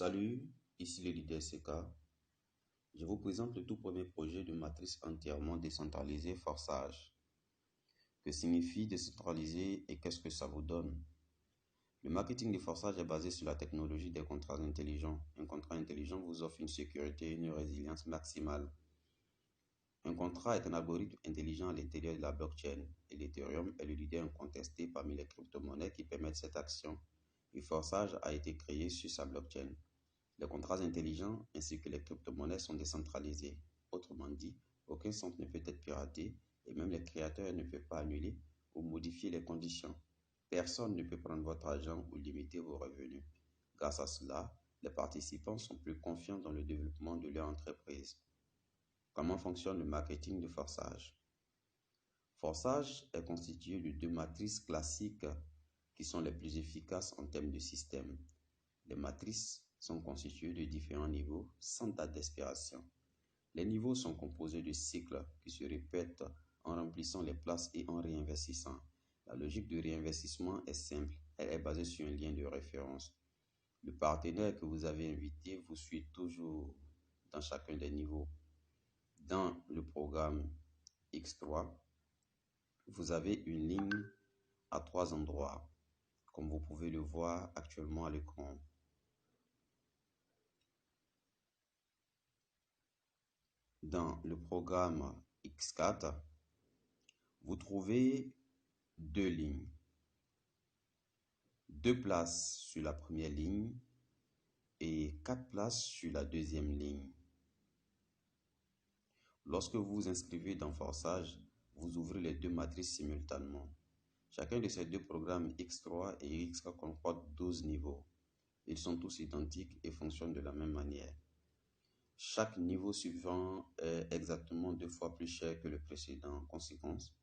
Salut, ici le leader CK. Je vous présente le tout premier projet de matrice entièrement décentralisée forçage. Que signifie décentraliser et qu'est-ce que ça vous donne? Le marketing de forçage est basé sur la technologie des contrats intelligents. Un contrat intelligent vous offre une sécurité et une résilience maximale. Un contrat est un algorithme intelligent à l'intérieur de la blockchain et l'Ethereum est le leader incontesté parmi les crypto-monnaies qui permettent cette action. Le forçage a été créé sur sa blockchain. Les contrats intelligents ainsi que les crypto-monnaies sont décentralisés. Autrement dit, aucun centre ne peut être piraté et même les créateurs ne peuvent pas annuler ou modifier les conditions. Personne ne peut prendre votre argent ou limiter vos revenus. Grâce à cela, les participants sont plus confiants dans le développement de leur entreprise. Comment fonctionne le marketing de forçage? Forçage est constitué de deux matrices classiques qui sont les plus efficaces en termes de système. Les matrices sont constituées de différents niveaux sans date d'expiration. Les niveaux sont composés de cycles qui se répètent en remplissant les places et en réinvestissant. La logique de réinvestissement est simple, elle est basée sur un lien de référence. Le partenaire que vous avez invité vous suit toujours dans chacun des niveaux. Dans le programme X3, vous avez une ligne à 3 endroits, comme vous pouvez le voir actuellement à l'écran. Dans le programme X4, vous trouvez deux lignes. 2 places sur la première ligne et 4 places sur la deuxième ligne. Lorsque vous vous inscrivez dans Forçage, vous ouvrez les deux matrices simultanément. Chacun de ces deux programmes X3 et X4 comporte 12 niveaux. Ils sont tous identiques et fonctionnent de la même manière. Chaque niveau suivant est exactement 2 fois plus cher que le précédent. En conséquence,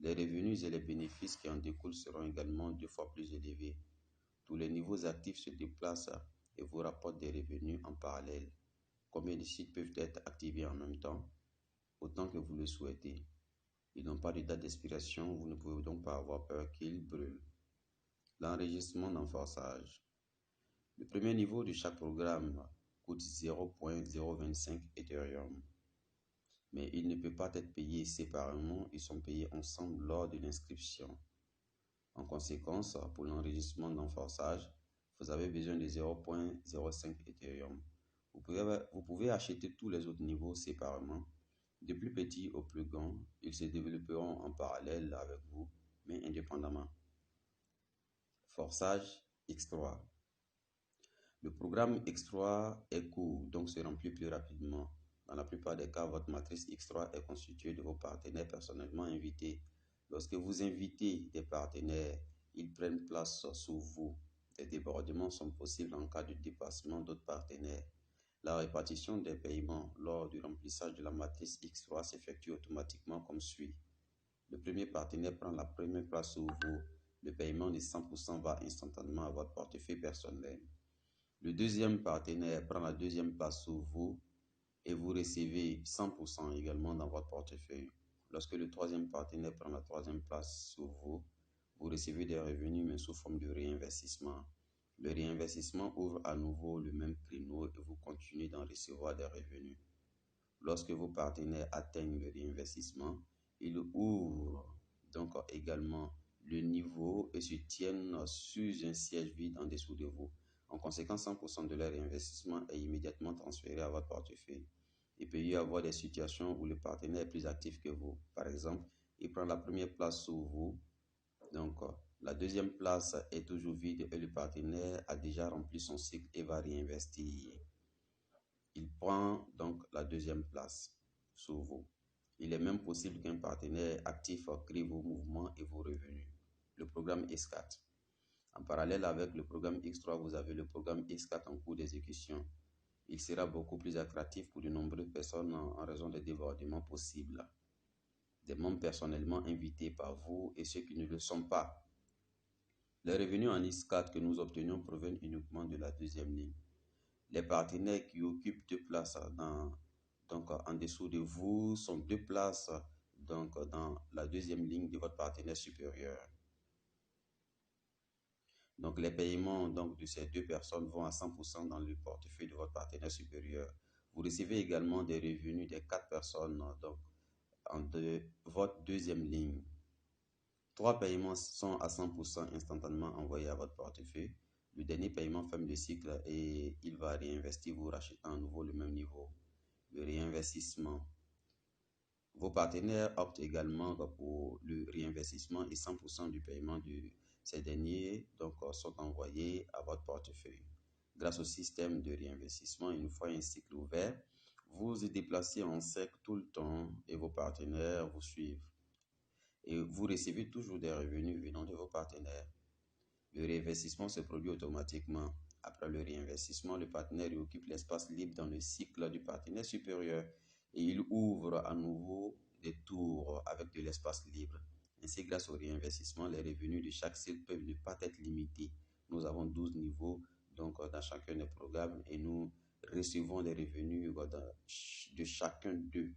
les revenus et les bénéfices qui en découlent seront également 2 fois plus élevés. Tous les niveaux actifs se déplacent et vous rapportent des revenus en parallèle. Combien de sites peuvent être activés en même temps? Autant que vous le souhaitez. Ils n'ont pas de date d'expiration, vous ne pouvez donc pas avoir peur qu'ils brûlent. L'enregistrement dans Forçage. Le premier niveau de chaque programme coûte 0.025 Ethereum. Mais il ne peut pas être payé séparément, ils sont payés ensemble lors de l'inscription. En conséquence, pour l'enregistrement dans Forçage, vous avez besoin de 0.05 Ethereum. Vous pouvez acheter tous les autres niveaux séparément, de plus petits au plus grand. Ils se développeront en parallèle avec vous, mais indépendamment. Forçage X3. Le programme X3 est court, donc se remplit plus rapidement. Dans la plupart des cas, votre matrice X3 est constituée de vos partenaires personnellement invités. Lorsque vous invitez des partenaires, ils prennent place sous vous. Des débordements sont possibles en cas de dépassement d'autres partenaires. La répartition des paiements lors du remplissage de la matrice X3 s'effectue automatiquement comme suit. Le premier partenaire prend la première place sous vous. Le paiement de 100% va instantanément à votre portefeuille personnel. Le deuxième partenaire prend la deuxième place sous vous et vous recevez 100% également dans votre portefeuille. Lorsque le troisième partenaire prend la troisième place sous vous, vous recevez des revenus mais sous forme de réinvestissement. Le réinvestissement ouvre à nouveau le même créneau et vous continuez d'en recevoir des revenus. Lorsque vos partenaires atteignent le réinvestissement, ils ouvrent donc également le niveau et se tiennent sur un siège vide en dessous de vous. En conséquence, 100% de leur investissement est immédiatement transféré à votre portefeuille. Il peut y avoir des situations où le partenaire est plus actif que vous. Par exemple, il prend la première place sous vous. Donc, la deuxième place est toujours vide et le partenaire a déjà rempli son cycle et va réinvestir. Il prend donc la deuxième place sous vous. Il est même possible qu'un partenaire actif crée vos mouvements et vos revenus. Le programme X4. En parallèle avec le programme X3, vous avez le programme X4 en cours d'exécution. Il sera beaucoup plus attractif pour de nombreuses personnes en raison des débordements possibles. Des membres personnellement invités par vous et ceux qui ne le sont pas. Les revenus en X4 que nous obtenons proviennent uniquement de la deuxième ligne. Les partenaires qui occupent 2 places en dessous de vous sont 2 places dans la deuxième ligne de votre partenaire supérieur. Donc, les paiements donc, de ces deux personnes vont à 100% dans le portefeuille de votre partenaire supérieur. Vous recevez également des revenus des 4 personnes donc, votre deuxième ligne. 3 paiements sont à 100% instantanément envoyés à votre portefeuille. Le dernier paiement ferme le cycle et il va réinvestir, vous rachetant à nouveau le même niveau. Le réinvestissement. Vos partenaires optent également pour le réinvestissement et 100% du paiement de ces derniers donc, sont envoyés à votre portefeuille. Grâce au système de réinvestissement, une fois un cycle ouvert, vous vous déplacez en cercle tout le temps et vos partenaires vous suivent. Et vous recevez toujours des revenus venant de vos partenaires. Le réinvestissement se produit automatiquement. Après le réinvestissement, le partenaire occupe l'espace libre dans le cycle du partenaire supérieur et il ouvre à nouveau des tours avec de l'espace libre. Ainsi, grâce au réinvestissement, les revenus de chaque cycle peuvent ne pas être limités. Nous avons 12 niveaux donc, dans chacun des programmes et nous recevons les revenus de chacun d'eux.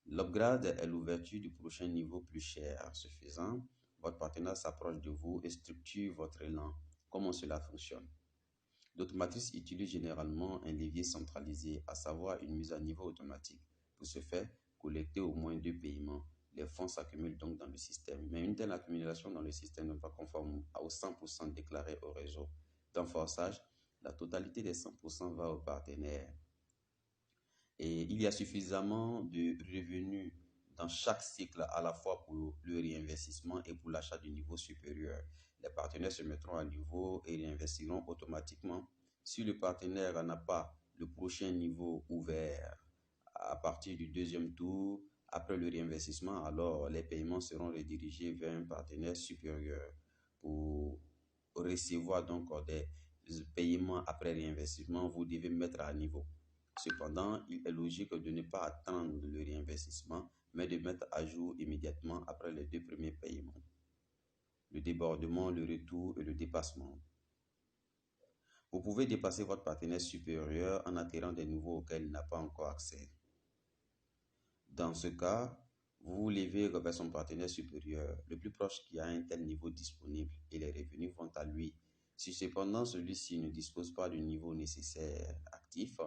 L'upgrade est l'ouverture du prochain niveau plus cher. Ce faisant, votre partenaire s'approche de vous et structure votre élan. Comment cela fonctionne? D'autres matrices utilisent généralement un levier centralisé, à savoir une mise à niveau automatique. Pour ce faire, collecter au moins 2 paiements. Les fonds s'accumulent donc dans le système. Mais une telle accumulation dans le système n'est pas conforme aux 100% déclarés au réseau. Dans Forçage, la totalité des 100% va au partenaire. Et il y a suffisamment de revenus dans chaque cycle, à la fois pour le réinvestissement et pour l'achat du niveau supérieur. Les partenaires se mettront à niveau et réinvestiront automatiquement. Si le partenaire n'a pas le prochain niveau ouvert à partir du deuxième tour, après le réinvestissement, alors les paiements seront redirigés vers un partenaire supérieur pour recevoir donc des paiements après réinvestissement. Vous devez mettre à niveau. Cependant, il est logique de ne pas attendre le réinvestissement, mais de mettre à jour immédiatement après les 2 premiers paiements. Le débordement, le retour et le dépassement. Vous pouvez dépasser votre partenaire supérieur en attirant des nouveaux auxquels il n'a pas encore accès. Dans ce cas, vous vous levez vers son partenaire supérieur, le plus proche qui a un tel niveau disponible, et les revenus vont à lui. Si cependant celui-ci ne dispose pas du niveau nécessaire actif,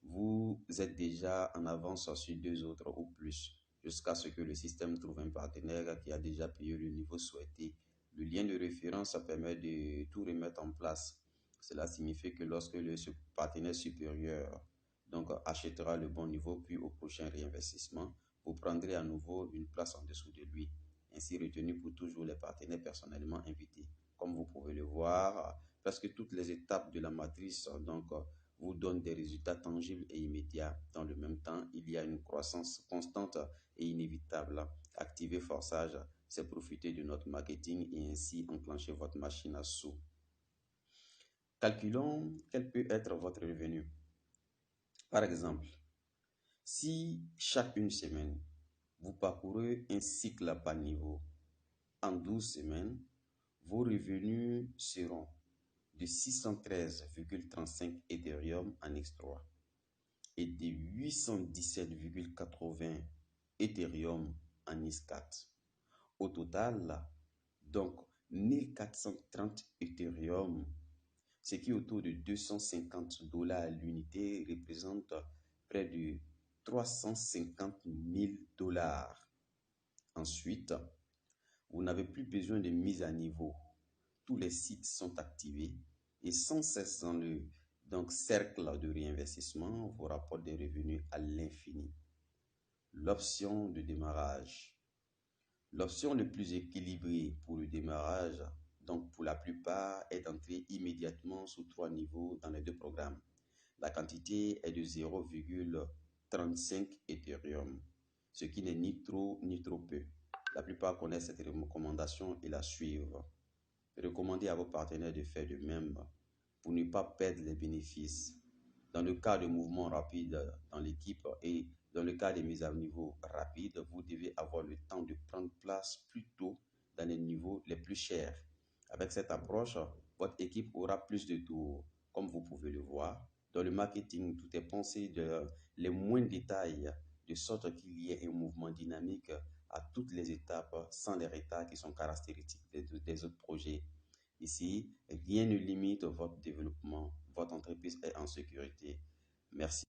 vous êtes déjà en avance sur 2 autres ou plus, jusqu'à ce que le système trouve un partenaire qui a déjà payé le niveau souhaité. Le lien de référence permet de tout remettre en place. Cela signifie que lorsque le partenaire supérieur donc, achètera le bon niveau, puis au prochain réinvestissement, vous prendrez à nouveau une place en dessous de lui, ainsi retenu pour toujours les partenaires personnellement invités. Comme vous pouvez le voir, presque toutes les étapes de la matrice donc, vous donne des résultats tangibles et immédiats. Dans le même temps, il y a une croissance constante et inévitable. Activer Forçage, c'est profiter de notre marketing et ainsi enclencher votre machine à sous. Calculons quel peut être votre revenu. Par exemple, si chaque une semaine, vous parcourez un cycle par niveau, en 12 semaines, vos revenus seront de 613,35 Ethereum en X3 et de 817,80 Ethereum en X4. Au total, donc 1430 Ethereum, ce qui est autour de $250 à l'unité, représente près de 350 000 $. Ensuite, vous n'avez plus besoin de mise à niveau. Tous les sites sont activés et sans cesse dans le cercle de réinvestissement vous rapporte des revenus à l'infini. L'option de démarrage. L'option le plus équilibrée pour le démarrage, donc pour la plupart, est d'entrer immédiatement sous 3 niveaux dans les 2 programmes. La quantité est de 0,35 Ethereum, ce qui n'est ni trop ni trop peu. La plupart connaissent cette recommandation et la suivent. Recommandez à vos partenaires de faire de même pour ne pas perdre les bénéfices. Dans le cas de mouvements rapides dans l'équipe et dans le cas des mises à niveau rapides, vous devez avoir le temps de prendre place plus tôt dans les niveaux les plus chers. Avec cette approche, votre équipe aura plus de tours. Comme vous pouvez le voir, dans le marketing, tout est pensé dans les moindres détails, de sorte qu'il y ait un mouvement dynamique à toutes les étapes sans les retards qui sont caractéristiques des autres projets. Ici, rien ne limite votre développement. Votre entreprise est en sécurité. Merci.